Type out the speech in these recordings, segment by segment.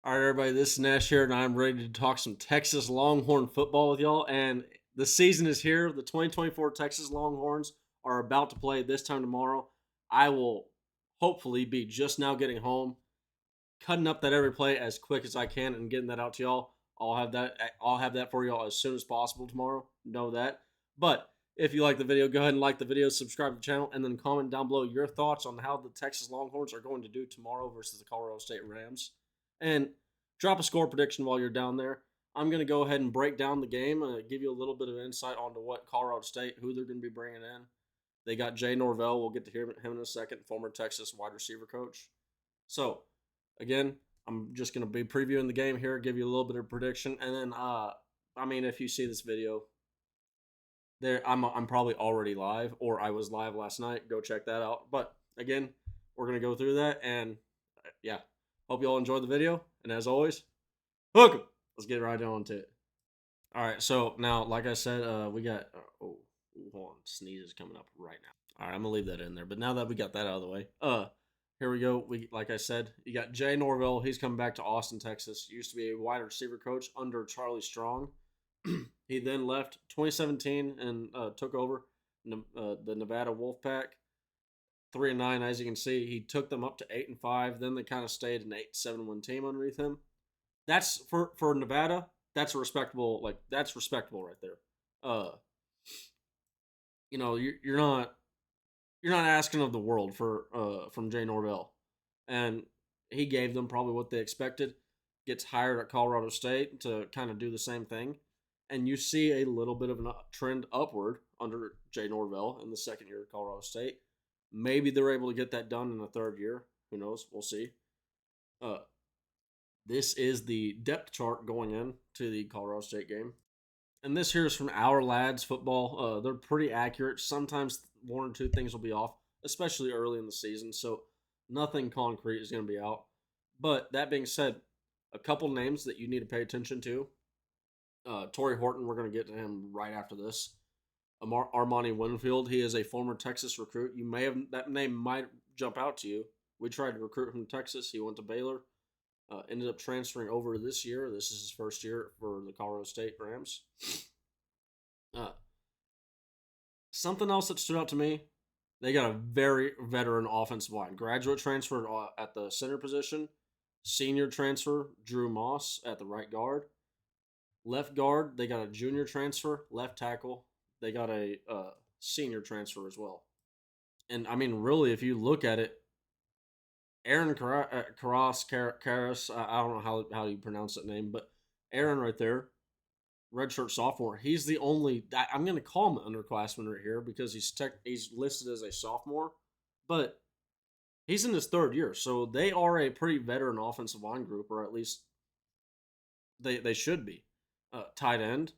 All right, everybody, this is Nash here, and I'm ready to talk some Texas Longhorn football with y'all. And the season is here. The 2024 Texas Longhorns are about to play this time tomorrow. I will hopefully be just now getting home, cutting up that every play as quick as I can, and getting that out to y'all. I'll have that for y'all as soon as possible tomorrow. Know that. But if you like the video, go ahead and like the video, subscribe to the channel, and then comment down below your thoughts on how the Texas Longhorns are going to do tomorrow versus the Colorado State Rams. And drop a score prediction while you're down there. I'm going to go ahead and break down the game and give you a little bit of insight onto what Colorado State, who they're going to be bringing in. They got Jay Norvell. We'll get to hear him in a second, former Texas wide receiver coach. So, again, I'm just going to be previewing the game here, give you a little bit of prediction, and then, if you see this video, I'm probably already live, or I was live last night. Go check that out. But again, we're going to go through that, and yeah, hope you all enjoyed the video. And as always, hook 'em. Let's get right on to it. All right, so now, like I said, we got. Hold on, sneeze is coming up right now. All right, I'm gonna leave that in there. But now that we got that out of the way, here we go. Like I said, you got Jay Norvell. He's coming back to Austin, Texas. Used to be a wide receiver coach under Charlie Strong. He then left 2017 and took over the Nevada Wolfpack. 3-9, as you can see. He took them up to 8-5. Then they kind of stayed an 8-7-1 team underneath him. That's for Nevada. That's a respectable, that's respectable right there. Uh, you're not asking of the world for from Jay Norvell, and he gave them probably what they expected. Gets hired at Colorado State to kind of do the same thing, and you see a little bit of a trend upward under Jay Norvell in the second year at Colorado State. Maybe they're able to get that done in the third year. Who knows? We'll see. Uh, this is the depth chart going in to the Colorado State game. And this here is from Our Lads Football. They're pretty accurate. Sometimes one or two things will be off, especially early in the season. So nothing concrete is going to be out. But that being said, a couple names that you need to pay attention to. Torrey Horton, we're going to get to him right after this. Armani Winfield, he is a former Texas recruit. That name might jump out to you. We tried to recruit him to Texas. He went to Baylor. Ended up transferring over this year. This is his first year for the Colorado State Rams. Uh, Something else that stood out to me, they got a very veteran offensive line. Graduate transfer at the center position. Senior transfer, Drew Moss at the right guard. Left guard, they got a junior transfer. Left tackle, they got a senior transfer as well. And I mean, really, if you look at it, Aaron Karras, I don't know how you pronounce that name, but Aaron right there, redshirt sophomore. He's the only. I'm going to call him an underclassman right here because he's listed as a sophomore, but he's in his third year, so they are a pretty veteran offensive line group, or at least they should be. Tight end,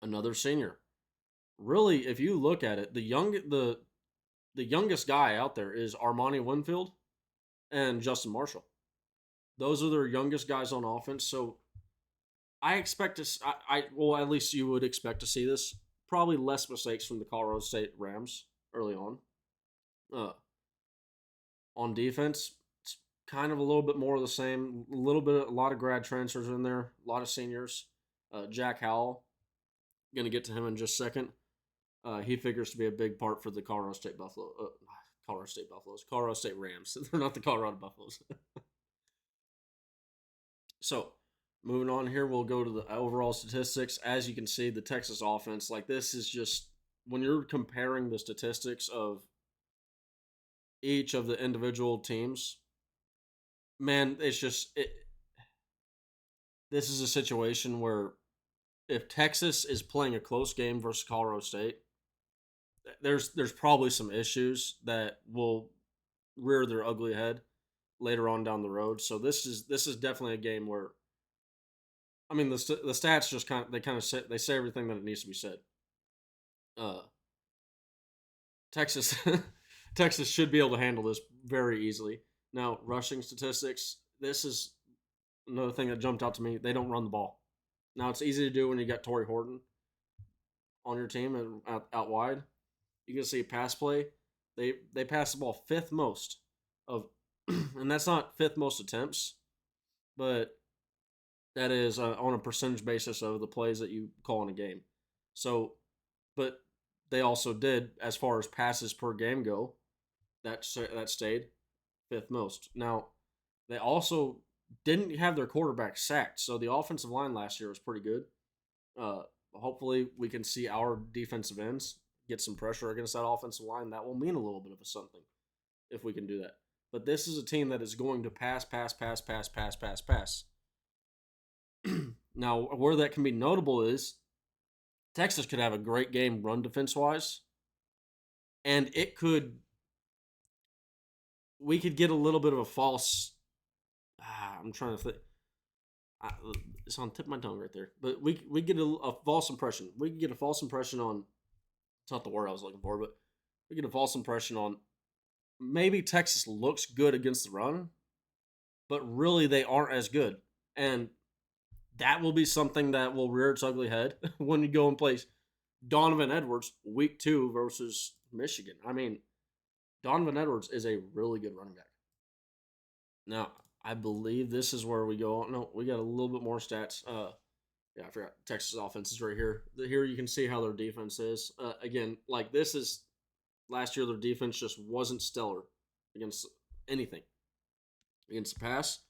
another senior. Really, if you look at it, the youngest guy out there is Armani Winfield and Justin Marshall. Those are their youngest guys on offense. So I expect to, well, at least you would expect to see this. Probably less mistakes from the Colorado State Rams early on. Uh, on defense, it's kind of a little bit more of the same. A lot of grad transfers in there, a lot of seniors. Jack Howell, going to get to him in just a second. He figures to be a big part for the Colorado State Colorado State Rams. They're not the Colorado Buffaloes. So, moving on here, we'll go to the overall statistics. As you can see, the Texas offense, this is just when you're comparing the statistics of each of the individual teams, man, this is a situation where if Texas is playing a close game versus Colorado State, there's probably some issues that will rear their ugly head later on down the road. So this is definitely a game where, I mean, the stats just they say everything that it needs to be said. Texas Texas should be able to handle this very easily. Now, rushing statistics, this is another thing that jumped out to me. They don't run the ball. Now, it's easy to do when you got Torrey Horton on your team and out wide. You can see pass play. They pass the ball fifth most of, and that's not fifth most attempts. but that is on a percentage basis of the plays that you call in a game. So, but they also did, as far as passes per game go, that stayed fifth most. Now, they also didn't have their quarterback sacked, so the offensive line last year was pretty good. Uh, Hopefully, we can see our defensive ends get some pressure against that offensive line. That will mean a little bit of a something if we can do that. But this is a team that is going to pass, pass, pass, pass, pass, pass, pass. Now, where that can be notable is Texas could have a great game run defense wise, and we could get a little bit of a false. I'm trying to think. It's on the tip of my tongue right there. But we get a false impression. We can get a false impression on. It's not the word I was looking for, but we get a false impression on maybe Texas looks good against the run, but really they aren't as good. And that will be something that will rear its ugly head when you go and play Donovan Edwards week 2 versus Michigan. I mean, Donovan Edwards is a really good running back. Now, I believe this is where we go. No, we got a little bit more stats. Yeah, I forgot. Texas offense is right here. Here you can see how their defense is. Again, like this is last year, their defense just wasn't stellar against anything. Against the pass,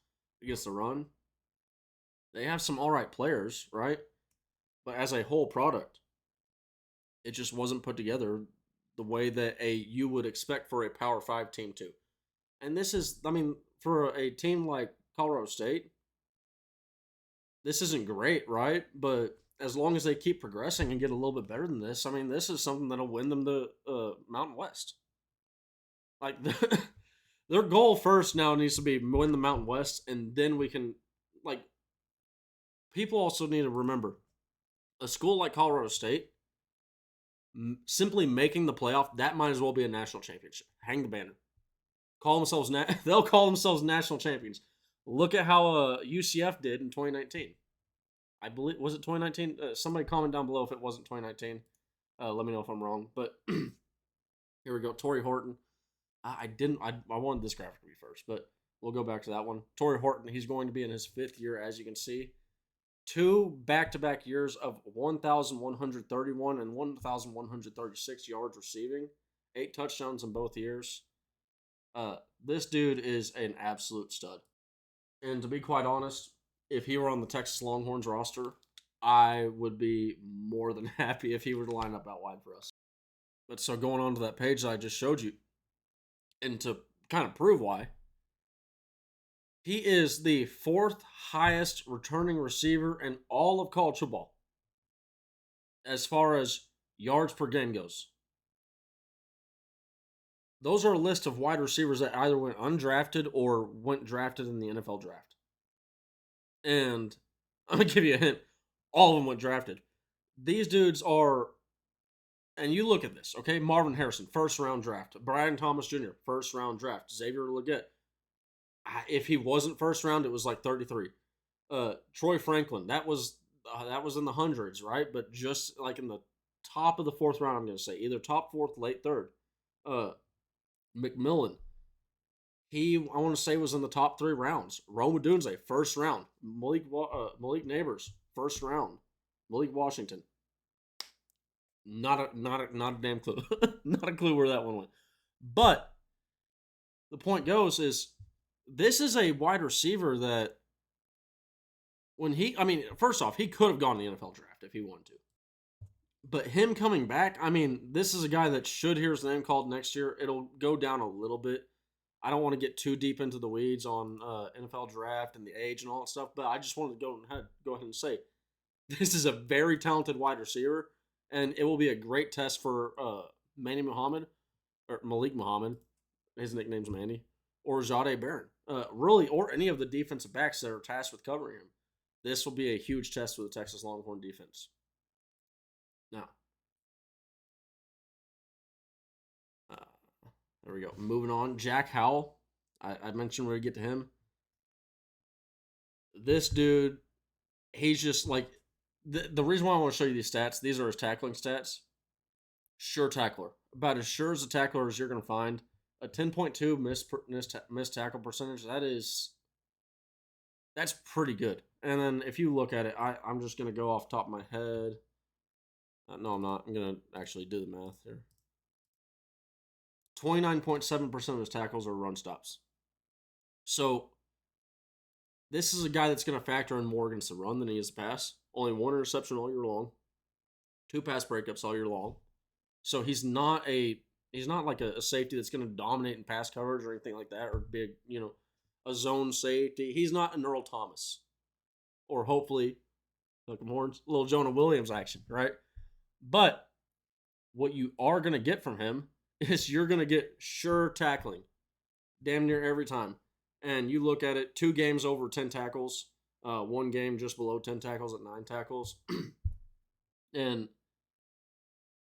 against the run, they have some all right players, right? But as a whole product, it just wasn't put together the way that you would expect for a Power Five team to. And this is, I mean, for a team like Colorado State, this isn't great, right? But as long as they keep progressing and get a little bit better than this, I mean, this is something that'll win them the Mountain West. Like their goal first now needs to be win the Mountain West, and then we can like. People also need to remember a school like Colorado State simply making the playoff that might as well be a national championship. Hang the banner. Call themselves they'll call themselves national champions. Look at how UCF did in 2019. I believe was it 2019. Somebody comment down below if it wasn't 2019. Let me know if I'm wrong. But here we go. Torrey Horton. I didn't. I wanted this graphic to be first, but we'll go back to that one. Torrey Horton. He's going to be in his 5th year, as you can see. 2 back-to-back years of 1,131 and 1,136 yards receiving. 8 touchdowns in both years. This dude is an absolute stud. And to be quite honest, if he were on the Texas Longhorns roster, I would be more than happy if he were to line up out wide for us. But so going on to that page that I just showed you, and to kind of prove why, he is the 4th highest returning receiver in all of college football as far as yards per game goes. Those are a list of wide receivers that either went undrafted or went drafted in the NFL draft. And I'm going to give you a hint. All of them went drafted. These dudes are, and you look at this, okay? Marvin Harrison, 1st round draft. Brian Thomas Jr., 1st round draft. Xavier Legette. If he wasn't 1st round, it was like 33. Troy Franklin, that was in the hundreds, right? But just like in the top of the 4th round, I'm going to say either top 4th, late 3rd. McMillan, I want to say was in the top 3 rounds. Rome Odunze, 1st round. Malik Neighbors, 1st round. Malik Washington, not a damn clue. Not a clue where that one went. But the point goes is this is a wide receiver that first off, he could have gone to the NFL draft if he wanted to. But him coming back, this is a guy that should hear his name called next year. It'll go down a little bit. I don't want to get too deep into the weeds on NFL draft and the age and all that stuff, but I just wanted to go ahead and say this is a very talented wide receiver, and it will be a great test for Manny Muhammad, or Malik Muhammad, his nickname's Manny, or Jahdae Barron. Really, or any of the defensive backs that are tasked with covering him. This will be a huge test for the Texas Longhorn defense. Now, there we go. Moving on. Jack Howell. I mentioned where we get to him. This dude, he's just like, the reason why I want to show you these stats, these are his tackling stats. Sure tackler. About as sure as a tackler as you're going to find. A 10.2 missed tackle percentage. That is That's pretty good. And then if you look at it, I'm just gonna go off top of my head. No, I'm not. I'm gonna actually do the math here. 29.7% of his tackles are run stops. So this is a guy that's going to factor in more against the run than he is the pass. Only one interception all year long, two pass breakups all year long. So he's not like a safety that's going to dominate in pass coverage or anything like that, or big a zone safety. He's not an Earl Thomas, or hopefully like a more little Jonah Williams action, right? But what you are going to get from him is you're going to get sure tackling damn near every time. And you look at it, 2 games over 10 tackles, 1 game just below 10 tackles at 9 tackles. And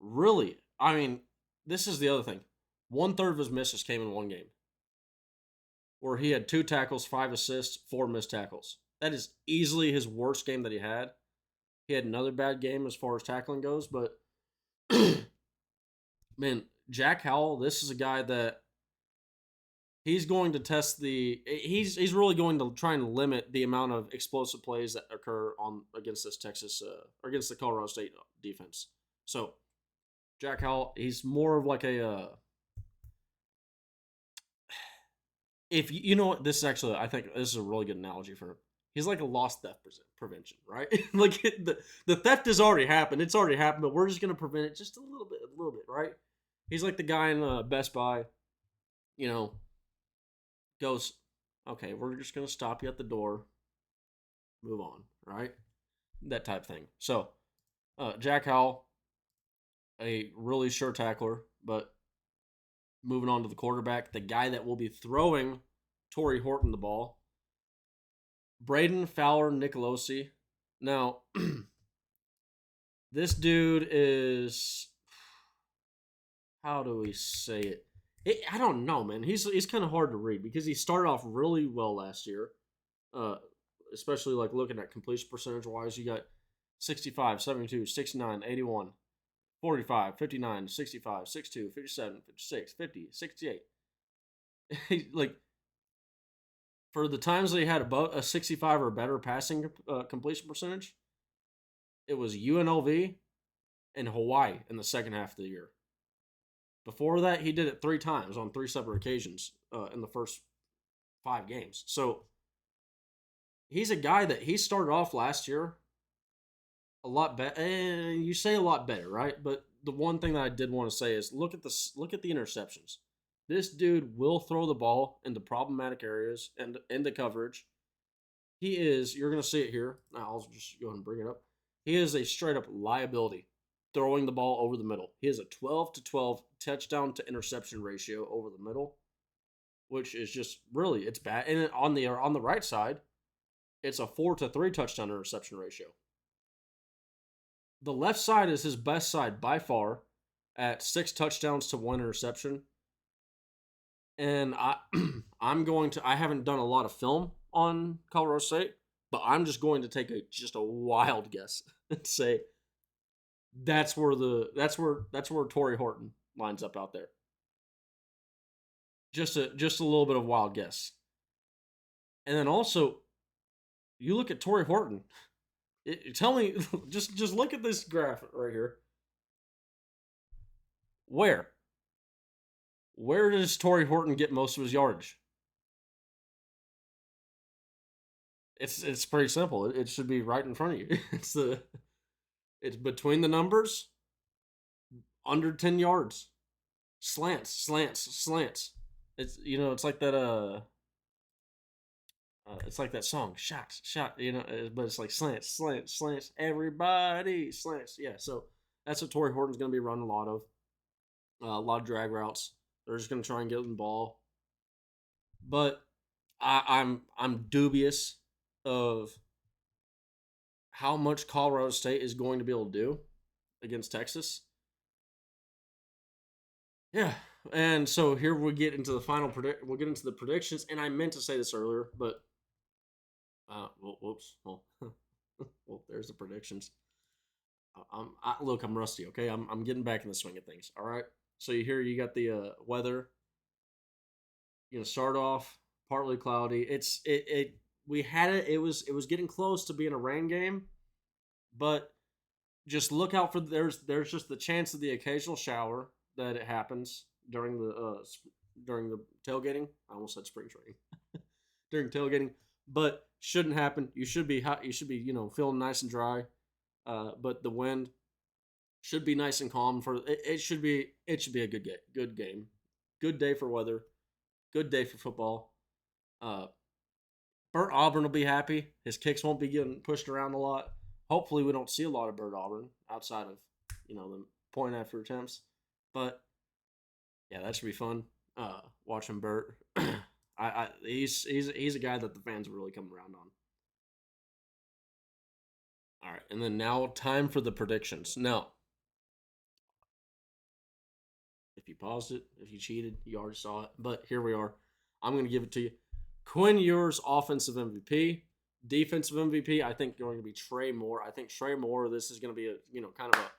really, I mean, this is the other thing. 1/3 of his misses came in 1 game, where he had 2 tackles, 5 assists, 4 missed tackles. That is easily his worst game that he had. He had another bad game as far as tackling goes, but man, Jack Howell, this is a guy that he's going to test he's really going to try and limit the amount of explosive plays that occur on against this Texas or against the Colorado State defense. So Jack Howell, he's more of like a if you know what, this is actually, I think this is a really good analogy for him. He's like a lost theft prevention, right? Like the theft has already happened. It's already happened, but we're just going to prevent it just a little bit, right? He's like the guy in Best Buy, you know, goes, okay, we're just going to stop you at the door, move on, right? That type thing. So, Jack Howell, a really sure tackler, but moving on to the quarterback, the guy that will be throwing Torrey Horton the ball, Braden Fowler Nicolosi. Now, this dude is, how do we say it? I don't know, man. He's kind of hard to read because he started off really well last year, uh, especially like looking at completion percentage wise. You got 65, 72, 69, 81, 45, 59, 65, 62, 57, 56, 50, 68. Like for the times that he had about a 65 or better passing completion percentage, it was UNLV and Hawaii in the second half of the year. Before that, he did it 3 times on 3 separate occasions in the first 5 games. So he's a guy that he started off last year a lot better. You say a lot better, right? But the one thing that I did want to say is look at the interceptions. This dude will throw the ball into problematic areas and in the coverage. He is. You're gonna see it here. I'll just go ahead and bring it up. He is a straight up liability throwing the ball over the middle. He has a 12-12 touchdown to interception ratio over the middle, which is just really, it's bad. And on the right side, it's a 4-3 touchdown interception ratio. The left side is his best side by far at 6 touchdowns to 1 interception. And I haven't done a lot of film on Colorado State, but I'm just going to take just a wild guess and say that's where Torrey Horton lines up out there. Just a little bit of wild guess. And then also, you look at Torrey Horton. Tell me, just look at this graph right here. Where does Torrey Horton get most of his yardage? It's pretty simple. It should be right in front of you. It's between the numbers, under 10 yards, slants. It's like that it's like that song, shot, but it's like slants, everybody slants. Yeah, so that's what Torrey Horton's going to be running a lot of drag routes. They're just going to try and get the ball, but I'm dubious of how much Colorado State is going to be able to do against Texas. Yeah, and so here we get into the we'll get into the predictions, and I meant to say this earlier, but whoops. Well, well, there's the predictions. Look, I'm rusty. Okay, I'm getting back in the swing of things. All right. So you got the weather. Start off partly cloudy. we had it. It was getting close to being a rain game, but just look out for there's just the chance of the occasional shower that it happens during the tailgating. I almost said spring training during tailgating, but shouldn't happen. You should be hot. You should be feeling nice and dry. But the wind should be nice and calm for it. It should be a good game, good day for weather, good day for football. Uh, Bert Auburn will be happy. His kicks won't be getting pushed around a lot. Hopefully, we don't see a lot of Bert Auburn outside of the point after attempts. But yeah, that should be fun. Watching Bert. He's a guy that the fans are really coming around on. All right, and then now time for the predictions. Now, if you paused it, if you cheated, you already saw it. But here we are. I'm going to give it to you. Quinn Ewers, offensive MVP. Defensive MVP, I think going to be Trey Moore. I think Trey Moore, this is going to be a kind of a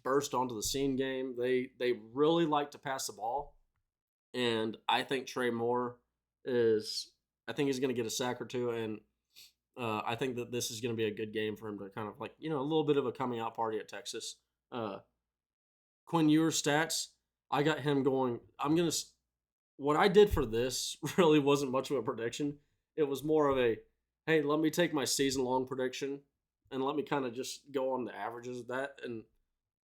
burst onto the scene game. They really like to pass the ball, and I think Trey Moore is. I think he's going to get a sack or two, and I think that this is going to be a good game for him to kind of a little bit of a coming out party at Texas. Quinn Ewers stats, I got him going. What I did for this really wasn't much of a prediction. It was more of a, hey, let me take my season long prediction and let me kind of just go on the averages of that, and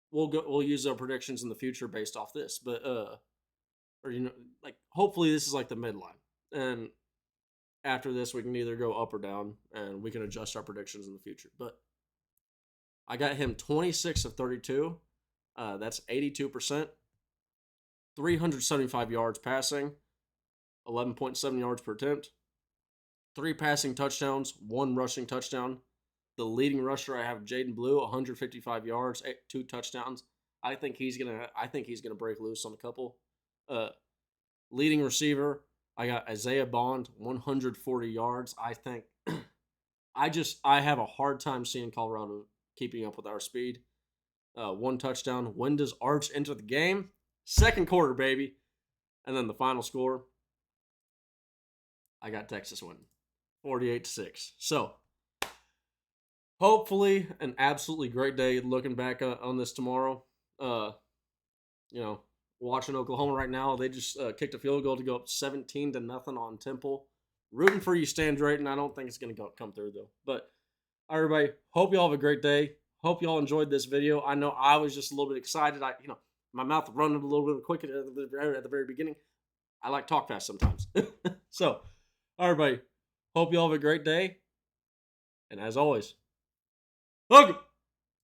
we'll use our predictions in the future based off this. But hopefully this is like the midline, and after this we can either go up or down, and we can adjust our predictions in the future. But I got him 26 of 32. That's 82%. 375 yards passing, 11.7 yards per attempt, 3 passing touchdowns, 1 rushing touchdown. The leading rusher, I have Jaden Blue, 155 yards, 2 touchdowns. I think he's gonna break loose on a couple. Leading receiver, I got Isaiah Bond, 140 yards. I think I have a hard time seeing Colorado keeping up with our speed. 1 touchdown. When does Arch enter the game? Second quarter, baby. And then the final score, I got Texas winning 48-6. So, hopefully, an absolutely great day looking back on this tomorrow. Watching Oklahoma right now, they just kicked a field goal to go up 17-0 on Temple. Rooting for you, Stan Drayton. I don't think it's going to come through, though. But, everybody, hope you all have a great day. Hope you all enjoyed this video. I know I was just a little bit excited. My mouth running a little bit quick at the very beginning. I like talk fast sometimes. So, everybody, hope you all have a great day. And as always, welcome.